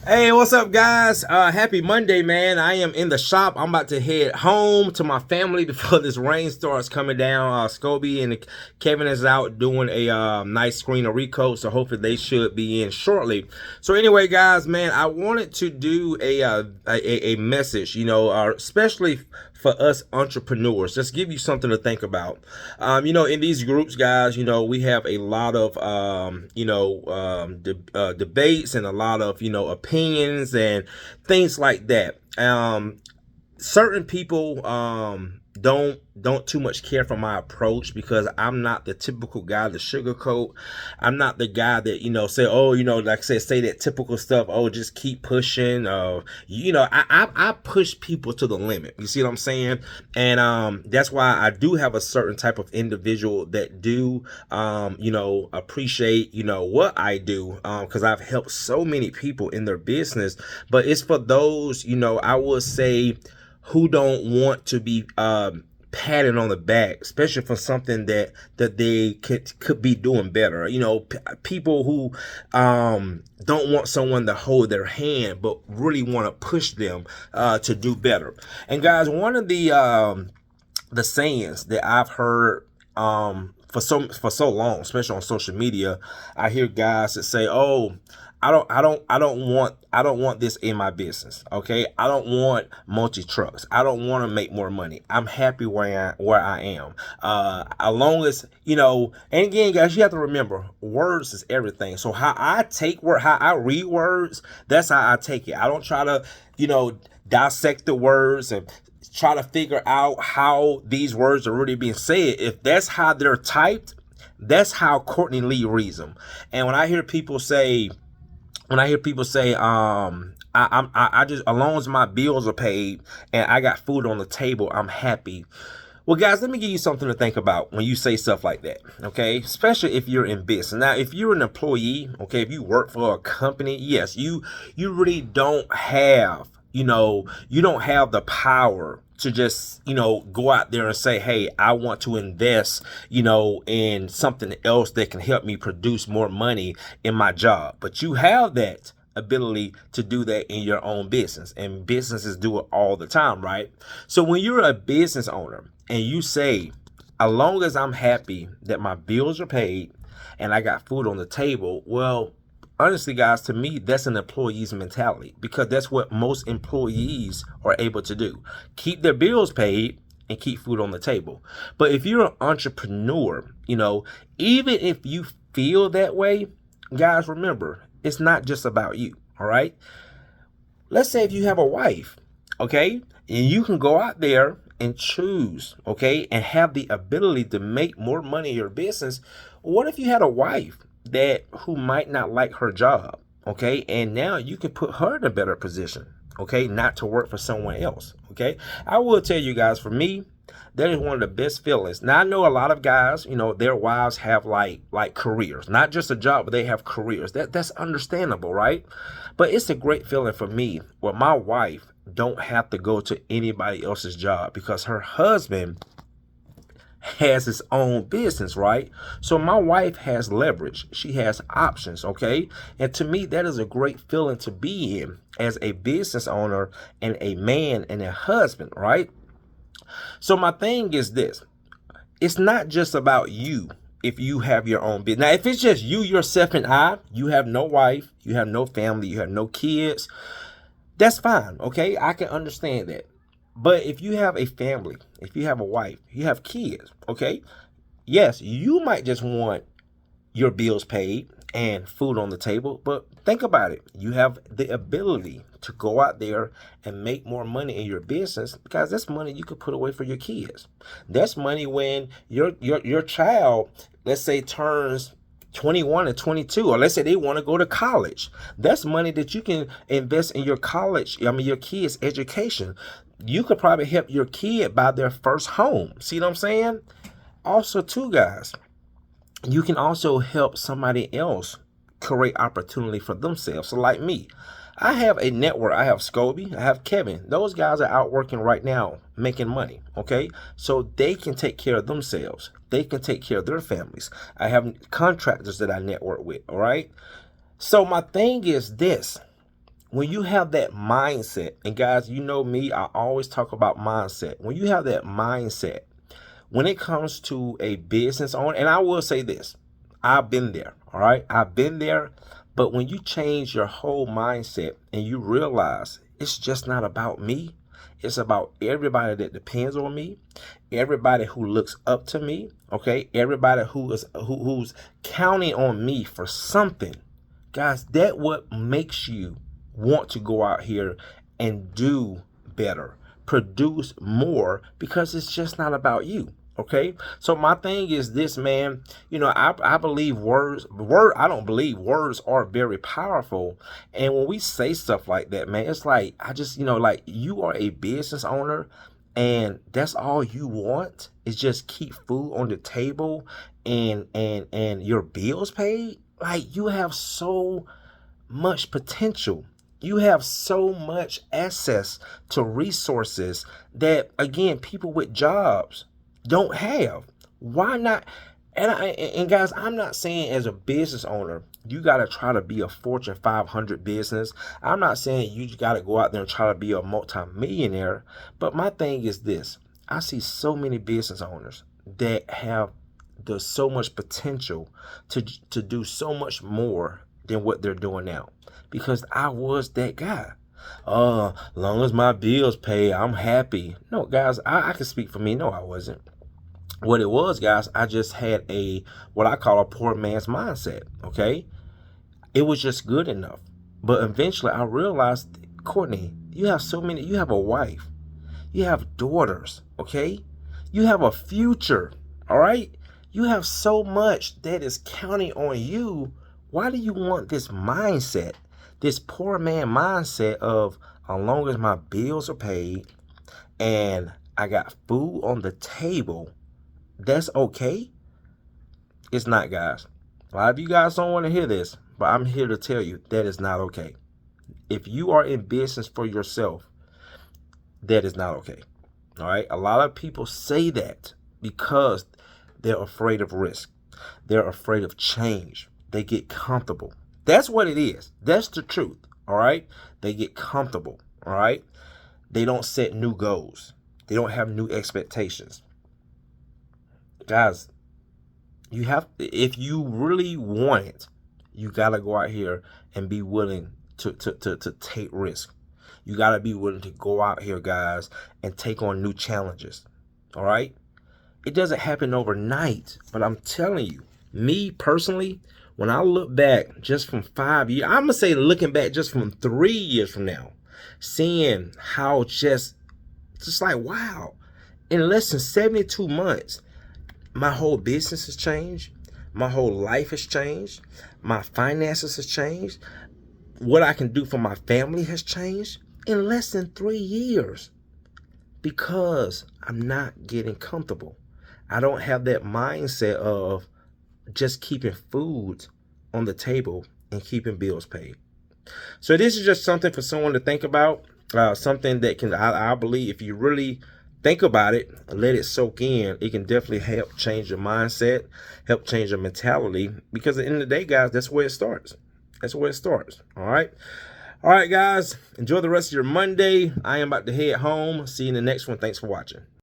Hey, what's up, guys? Happy Monday, man. I am in the shop. I'm about to head home to my family before this rain starts coming down. Scobie and Kevin is out doing a nice screen of recoat, so hopefully they should be in shortly. So anyway, guys, man, I wanted to do a message, especially for us entrepreneurs. Just give you something to think about. In these groups, guys, we have a lot of debates and a lot of opinions and things like that. Certain people don't too much care for my approach because I'm not the typical guy to sugarcoat. I'm not the guy that say, oh, like I said, say that typical stuff. Oh, just keep pushing. I push people to the limit. You see what I'm saying? And that's why I do have a certain type of individual that do appreciate what I do, because I've helped so many people in their business. But it's for those I would say who don't want to be patted on the back, especially for something that they could be doing better. People who don't want someone to hold their hand, but really want to push them to do better. And guys, one of the sayings that I've heard for so long, especially on social media, I hear guys that say, "Oh, I don't want this in my business. Okay, I don't want multi trucks. I don't want to make more money. I'm happy where I am. As long as and again, guys, you have to remember, words is everything. So how I read words, that's how I take it. I don't try to dissect the words and try to figure out how these words are really being said. If that's how they're typed, that's how Courtney Lee reads them. And when I hear people say, I just, as long as my bills are paid and I got food on the table, I'm happy. Well, guys, let me give you something to think about when you say stuff like that, okay? Especially if you're in business. Now, if you're an employee, okay, if you work for a company, yes, you really don't have, you don't have the power to just, go out there and say, hey, I want to invest, in something else that can help me produce more money in my job. But you have that ability to do that in your own business, and businesses do it all the time, right? So when you're a business owner and you say, as long as I'm happy that my bills are paid and I got food on the table, well, honestly, guys, to me, that's an employee's mentality, because that's what most employees are able to do. Keep their bills paid and keep food on the table. But if you're an entrepreneur, even if you feel that way, guys, remember, it's not just about you, all right? Let's say if you have a wife, okay, and you can go out there and choose, okay, and have the ability to make more money in your business. What if you had a wife who might not like her job, okay, and now you can put her in a better position, okay, not to work for someone else, okay? I will tell you guys, for me, that is one of the best feelings. Now, I know a lot of guys, their wives have like careers, not just a job, but they have careers. That's understandable, right? But it's a great feeling for me where my wife don't have to go to anybody else's job because her husband has his own business, right? So my wife has leverage. She has options, okay? And to me, that is a great feeling to be in as a business owner and a man and a husband, right? So my thing is this. It's not just about you if you have your own business. Now, if it's just you, yourself, and you have no wife, you have no family, you have no kids, that's fine, okay? I can understand that. But if you have a family, if you have a wife, you have kids, okay? Yes, you might just want your bills paid and food on the table, but think about it. You have the ability to go out there and make more money in your business, because that's money you could put away for your kids. That's money when your child, let's say, turns 21 or 22, or let's say they want to go to college. That's money that you can invest in your kids' education. You could probably help your kid buy their first home. See what I'm saying? Also, too, guys, you can also help somebody else create opportunity for themselves. So like me, I have a network. I have Scobie, I have Kevin. Those guys are out working right now, making money, okay? So they can take care of themselves. They can take care of their families. I have contractors that I network with, all right? So my thing is this. when you have that mindset, and guys, you know me, I always talk about mindset. When you have that mindset, when it comes to a business owner, and I will say this, I've been there, all right? I've been there, but when you change your whole mindset and you realize it's just not about me, it's about everybody that depends on me, everybody who looks up to me, okay? Everybody who's counting on me for something. Guys, that what makes you want to go out here and do better, produce more, because it's just not about you. Okay, so my thing is this, man. You know, I believe I don't believe words are very powerful. And when we say stuff like that, man, it's like, I just, like, you are a business owner and that's all you want is just keep food on the table and your bills paid. Like, you have so much potential. You have so much access to resources that, again, people with jobs don't have. Why not? And guys, I'm not saying as a business owner you got to try to be a Fortune 500 business. I'm not saying you got to go out there and try to be a multimillionaire. But my thing is this: I see so many business owners that have so much potential to do so much more than what they're doing now. Because I was that guy. Long as my bills pay, I'm happy. No, guys, I can speak for me. No, I wasn't. What it was, guys, I just had what I call a poor man's mindset, okay? It was just good enough. But eventually I realized, Courtney, you have a wife. You have daughters, okay? You have a future, all right? You have so much that is counting on you. Why do you want this mindset, this poor man mindset of, as long as my bills are paid and I got food on the table, that's okay? It's not, guys. A lot of you guys don't want to hear this, but I'm here to tell you that is not okay. If you are in business for yourself, that is not okay. All right? A lot of people say that because they're afraid of risk. They're afraid of change. They get comfortable. That's what it is. That's the truth. All right? They get comfortable. All right? They don't set new goals. They don't have new expectations. Guys, you have, if you really want it, you got to go out here and be willing to take risk. You got to be willing to go out here, guys, and take on new challenges. All right? It doesn't happen overnight, but I'm telling you, me personally, when I look back just from 5 years, I'm going to say looking back just from 3 years from now, seeing how just like, wow, in less than 72 months, my whole business has changed. My whole life has changed. My finances has changed. What I can do for my family has changed in less than 3 years because I'm not getting comfortable. I don't have that mindset of just keeping food on the table and keeping bills paid. So this is just something for someone to think about. Something that can, I believe, if you really think about it, let it soak in, it can definitely help change your mindset, help change your mentality, because at the end of the day, guys, that's where it starts. That's where it starts. All right. All right, guys, enjoy the rest of your Monday. I am about to head home. See you in the next one. Thanks for watching.